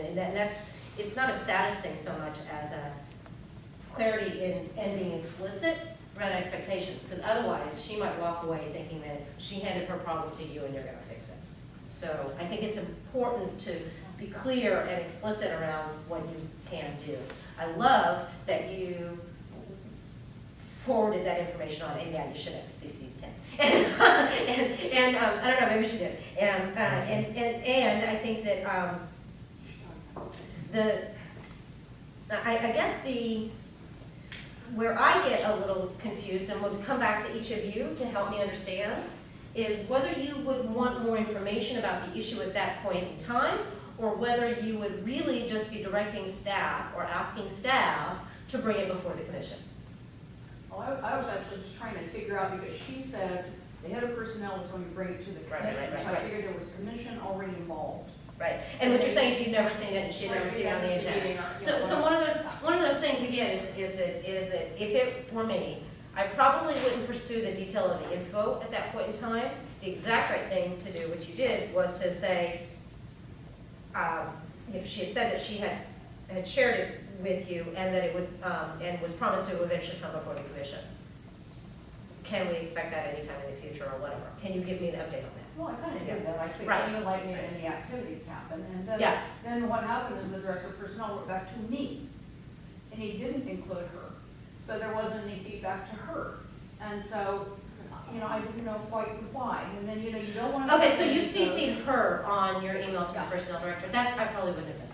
And that's, it's not a status thing so much as a clarity and being explicit around expectations, because otherwise she might walk away thinking that she handed her problem to you and you're gonna fix it. So I think it's important to be clear and explicit around what you can do. I love that you forwarded that information on, and yeah, you should have CC'd Tim. And I don't know, maybe she did. And I think that I guess where I get a little confused, and would come back to each of you to help me understand, is whether you would want more information about the issue at that point in time, or whether you would really just be directing staff or asking staff to bring it before the commission. Well, I was actually just trying to figure out, because she said the head of personnel was going to bring it to the commission, so I figured there was commission already involved. Right, and what you're saying is you've never seen it and she'd never seen it on the agenda. So one of those things again is that if it were me, I probably wouldn't pursue the detail of the info at that point in time. The exact right thing to do, what you did, was to say, she had said that she had shared it with you and that it would, and was promised to eventually come before the commission. Can we expect that anytime in the future or whatever? Can you give me an update on that? Well, I kind of did that. I said, Right. can you enlighten me on any activities happen? And then, Yeah. then what happened is the director of personnel went back to me, and he didn't include her. So there wasn't any feedback to her. And so, I didn't know quite why. And then, you don't want to. Okay, so you CC'd her on your email to the personnel director. That I probably wouldn't have done.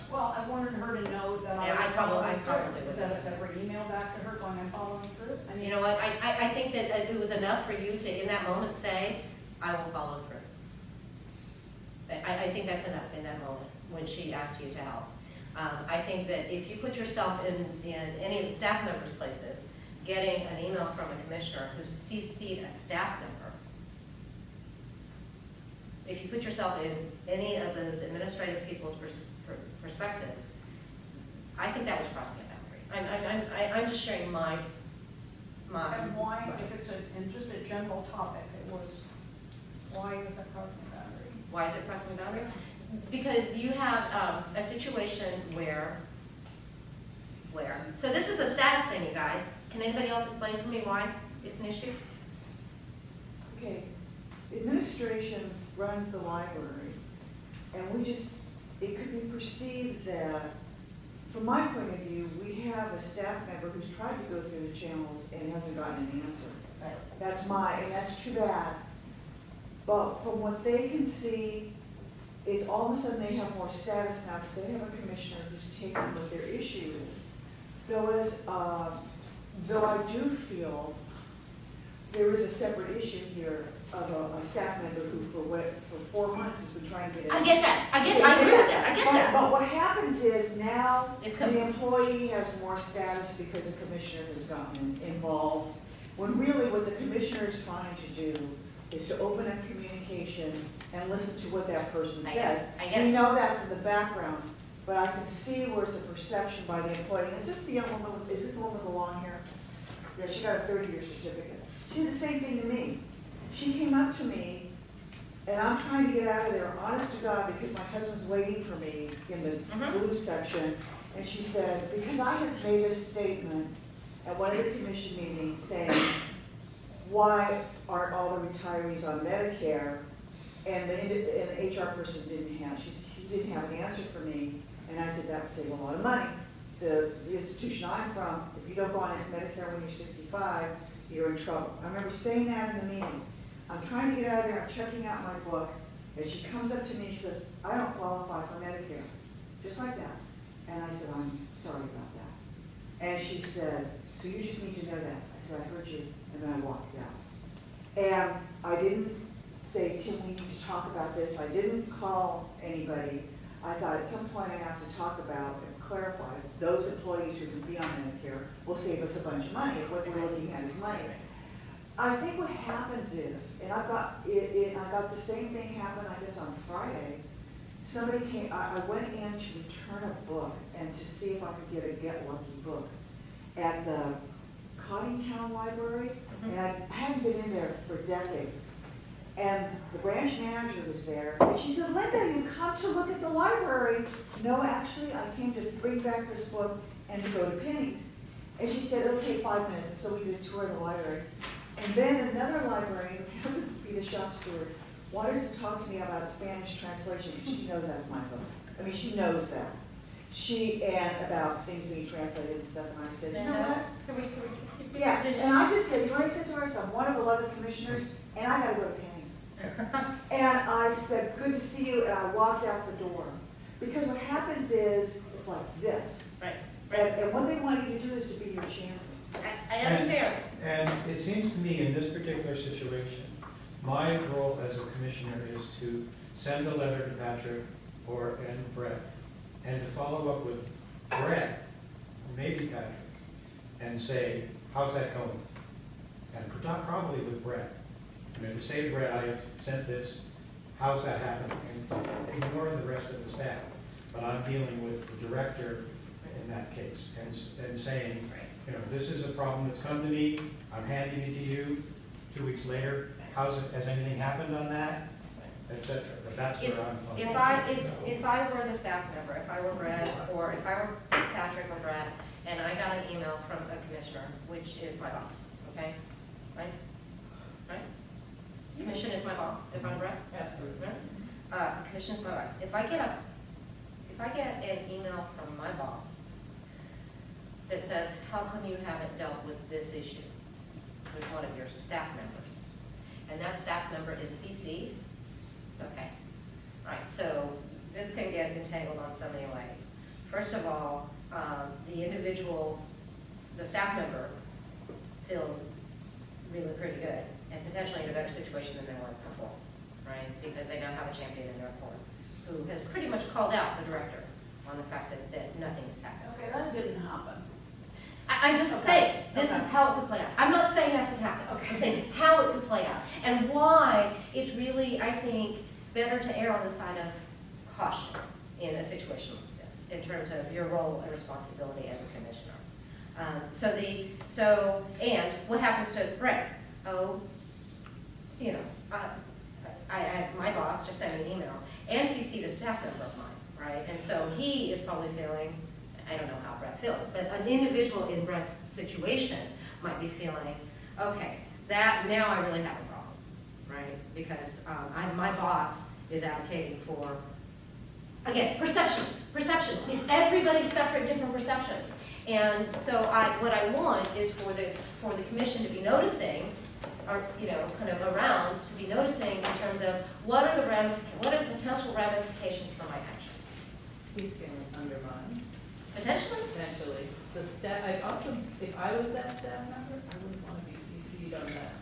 Well, I wanted her to know that Yeah, I was following probably through. Is that a separate email back to her going, I'm following through? I mean, You know what, I think that it was enough for you to, in that moment, say, I will follow through. I think that's enough in that moment, when she asked you to help. I think that if you put yourself in any of the staff members' places, getting an email from a commissioner who CC'd a staff member, if you put yourself in any of those administrative people's perspectives, I think that was crossing a boundary. I'm just sharing my. and why, if it's just a general topic, why is that crossing a boundary? Why is it crossing a boundary? Because you have a situation where, so this is a status thing, you guys. Can anybody else explain for me why it's an issue? Okay, administration runs the library, and it could be perceived that, from my point of view, we have a staff member who's tried to go through the channels and hasn't gotten an answer. Right. And that's too bad. But from what they can see, is all of a sudden they have more status now because they have a commissioner who's taking what their issue is. Though I do feel there is a separate issue here of a staff member who for 4 months has been trying to get it. I get that. I agree with that. I get that. But what happens is now It's the employee has more status because the commissioner has gotten involved. When really what the commissioner is trying to do is to open up communication and listen to what that person I says. get it. We know that from the background, but I can see where it's a perception by the employee. Is this the young woman, is this the woman with the long hair? Yeah, she got a 30-year certificate. She did the same thing to me. She came up to me, and I'm trying to get out of there, honest to God, because my husband's waiting for me in the blue section. And she said, because I had made a statement at one of the commission meetings saying, why aren't all the retirees on Medicare? And the HR person didn't have, she didn't have an answer for me. And I said, that would save a lot of money. The institution I'm from, if you don't go on Medicare when you're 65, you're in trouble. I remember saying that in the meeting. I'm trying to get out of there, I'm checking out my book, and she comes up to me and she goes, I don't qualify for Medicare. Just like that. And I said, I'm sorry about that. And she said, so you just need to know that. I said, I heard you, and then I walked out. And I didn't say, Tim, we need to talk about this. I didn't call anybody. I thought at some point I have to talk about and clarify those employees who can be on Medicare will save us a bunch of money. What we're looking at is money. I think what happens is, and I got the same thing happen, I guess, on Friday. Somebody came, I went in to return a book and to see if I could get a Get Lucky book at the Cottingtown Library, and I hadn't been in there for decades. And the branch manager was there, and she said, Linda, you come to look at the library. No, actually, I came to bring back this book and to go to Penny's. And she said, it'll take 5 minutes, and so we did a tour of the library. And then another librarian, who happens to be the shop steward, wanted to talk to me about a Spanish translation, because she knows that's my book. I mean, she knows that. And about things being translated and stuff, and I said, you know what? Yeah, and I just said, you know what I said to her? I said, I'm one of 11 commissioners, and I gotta go to Penny's. And I said, good to see you, and I walked out the door. Because what happens is, it's like this. Right, And what they want you to do is to be your champion. I understand. And it seems to me in this particular situation, my role as a commissioner is to send a letter to Patrick and Brett, and to follow up with Brett, or maybe Patrick, and say, how's that going? And probably with Brett. To say to Brett, I have sent this, how's that happening? And ignoring the rest of the staff. But I'm dealing with the director in that case, and saying, this is a problem that's come to me, I'm handing it to you. 2 weeks later, has anything happened on that? Et cetera. But that's where I'm from. If I were the staff member, if I were Brett, or if I were Patrick or Brett, and I got an email from a commissioner, which is my boss, okay? Right? Commission is my boss, if I'm Brett? Absolutely. Right? Commission is my boss. If I get an email from my boss that says, how come you haven't dealt with this issue with one of your staff members? And that staff member is CC, okay. Right, so this can get entangled on so many ways. First of all, the staff member feels really pretty good and potentially in a better situation than they were before, right? Because they now have a champion in their court who has pretty much called out the director on the fact that nothing has happened. Okay, that didn't happen. I'm just Okay. saying, this is Okay. how it could play out. I'm not saying that's what happened. Okay. I'm saying how it could play out and why it's really, I think, better to err on the side of caution in a situation like this, in terms of your role and responsibility as a commissioner. And what happens to Brett? Oh, my boss just sent me an email and CC'd a staff member of mine, right? And so he is probably feeling, I don't know how Brett feels, but an individual in Brett's situation might be feeling, okay, now I really have a problem, right? Because my boss is advocating for, again, perceptions. It's everybody's separate, different perceptions. And so what I want is for the commission to be noticing, or kind of around to be noticing in terms of what are the potential ramifications for my action. He's going to undermine, Potentially. potentially. The staff, if I was that staff member, I wouldn't want to be CC'd on that.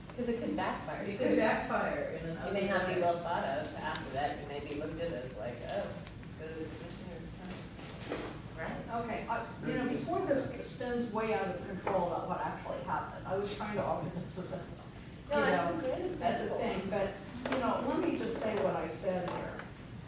Because it could backfire. It could backfire in an You may not be well thought of after that, you may be looked at as like, oh, go to the commissioner's time. Right. Okay, before this spins way out of control about what actually happened, I was trying to offer this as a thing, but, let me just say what I said here.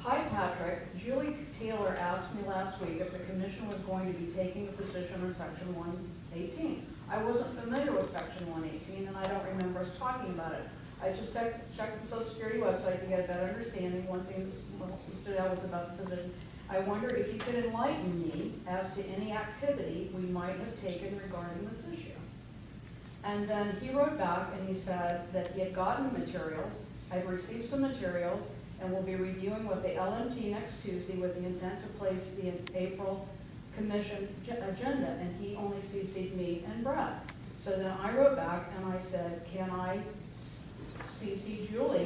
Hi, Patrick. Julie Taylor asked me last week if the commission was going to be taking a position on section 118. I wasn't familiar with section 118, and I don't remember us talking about it. I just checked the Social Security website to get a better understanding. One thing that stood out was about the position. I wonder if you could enlighten me as to any activity we might have taken regarding this issue. And then he wrote back and he said that he had gotten materials, I'd received some materials, and will be reviewing with the LMT next Tuesday with the intent to place the April commission agenda, and he only CC'd me and Brad. So then I wrote back and I said, can I CC Julie